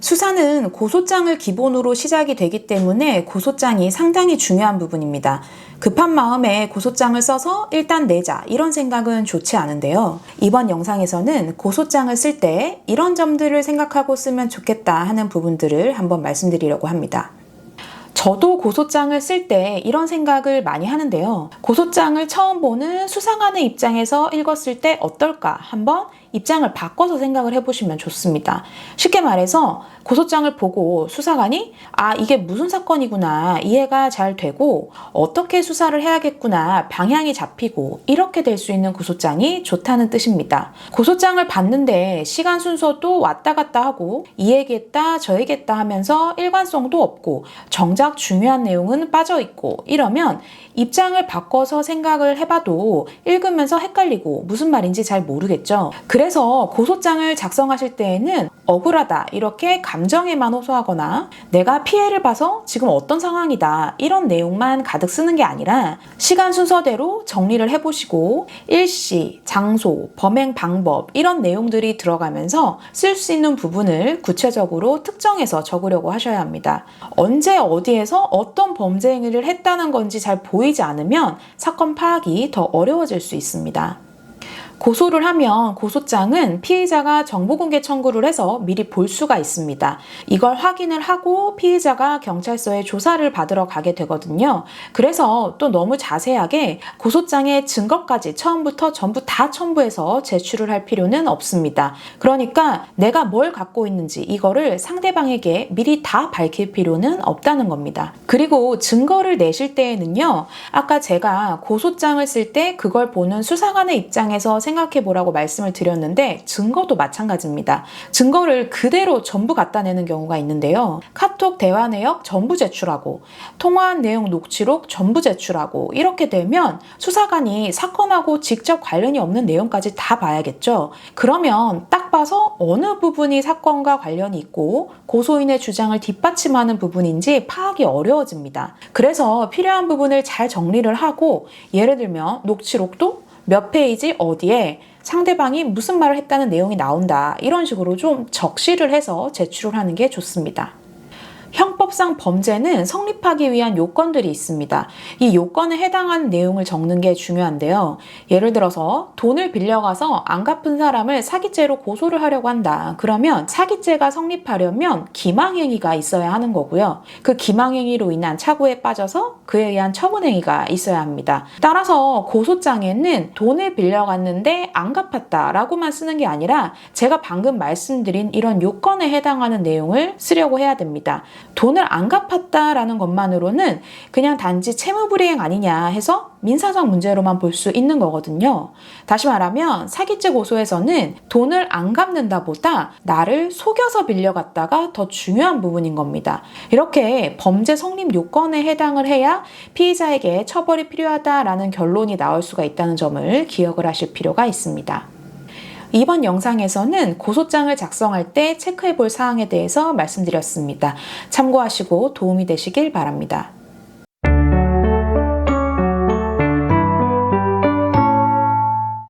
수사는 고소장을 기본으로 시작이 되기 때문에 고소장이 상당히 중요한 부분입니다. 급한 마음에 고소장을 써서 일단 내자 이런 생각은 좋지 않은데요. 이번 영상에서는 고소장을 쓸 때 이런 점들을 생각하고 쓰면 좋겠다 하는 부분들을 한번 말씀드리려고 합니다. 저도 고소장을 쓸 때 이런 생각을 많이 하는데요. 고소장을 처음 보는 수사관의 입장에서 읽었을 때 어떨까 한번 입장을 바꿔서 생각을 해보시면 좋습니다. 쉽게 말해서 고소장을 보고 수사관이 이게 무슨 사건이구나 이해가 잘 되고 어떻게 수사를 해야겠구나 방향이 잡히고 이렇게 될 수 있는 고소장이 좋다는 뜻입니다. 고소장을 봤는데 시간 순서도 왔다 갔다 하고 이 얘기했다 저 얘기했다 하면서 일관성도 없고 정작 중요한 내용은 빠져있고 이러면 입장을 바꿔서 생각을 해봐도 읽으면서 헷갈리고 무슨 말인지 잘 모르겠죠. 그래서 고소장을 작성하실 때에는 억울하다 이렇게 감정에만 호소하거나 내가 피해를 봐서 지금 어떤 상황이다 이런 내용만 가득 쓰는 게 아니라 시간 순서대로 정리를 해보시고 일시, 장소, 범행 방법 이런 내용들이 들어가면서 쓸 수 있는 부분을 구체적으로 특정해서 적으려고 하셔야 합니다. 언제 어디에서 어떤 범죄 행위를 했다는 건지 잘 보이지 않으면 사건 파악이 더 어려워질 수 있습니다. 고소를 하면 고소장은 피의자가 정보공개 청구를 해서 미리 볼 수가 있습니다. 이걸 확인을 하고 피의자가 경찰서에 조사를 받으러 가게 되거든요. 그래서 또 너무 자세하게 고소장의 증거까지 처음부터 전부 다 첨부해서 제출을 할 필요는 없습니다. 그러니까 내가 뭘 갖고 있는지 이거를 상대방에게 미리 다 밝힐 필요는 없다는 겁니다. 그리고 증거를 내실 때에는요. 아까 제가 고소장을 쓸 때 그걸 보는 수사관의 입장에서 생각해 보라고 말씀을 드렸는데 증거도 마찬가지입니다. 증거를 그대로 전부 갖다 내는 경우가 있는데요. 카톡 대화 내역 전부 제출하고 통화한 내용 녹취록 전부 제출하고 이렇게 되면 수사관이 사건하고 직접 관련이 없는 내용까지 다 봐야겠죠. 그러면 딱 봐서 어느 부분이 사건과 관련이 있고 고소인의 주장을 뒷받침하는 부분인지 파악이 어려워집니다. 그래서 필요한 부분을 잘 정리를 하고 예를 들면 녹취록도 몇 페이지 어디에 상대방이 무슨 말을 했다는 내용이 나온다 이런 식으로 좀 적시를 해서 제출을 하는 게 좋습니다. 형법상 범죄는 성립하기 위한 요건들이 있습니다. 이 요건에 해당하는 내용을 적는 게 중요한데요. 예를 들어서 돈을 빌려가서 안 갚은 사람을 사기죄로 고소를 하려고 한다. 그러면 사기죄가 성립하려면 기망행위가 있어야 하는 거고요. 그 기망행위로 인한 착오에 빠져서 그에 의한 처분행위가 있어야 합니다. 따라서 고소장에는 돈을 빌려갔는데 안 갚았다라고만 쓰는 게 아니라 제가 방금 말씀드린 이런 요건에 해당하는 내용을 쓰려고 해야 됩니다. 돈을 안 갚았다라는 것만으로는 그냥 단지 채무불이행 아니냐 해서 민사상 문제로만 볼 수 있는 거거든요. 다시 말하면 사기죄 고소에서는 돈을 안 갚는다보다 나를 속여서 빌려갔다가 더 중요한 부분인 겁니다. 이렇게 범죄 성립 요건에 해당을 해야 피의자에게 처벌이 필요하다라는 결론이 나올 수가 있다는 점을 기억을 하실 필요가 있습니다. 이번 영상에서는 고소장을 작성할 때 체크해 볼 사항에 대해서 말씀드렸습니다. 참고하시고 도움이 되시길 바랍니다.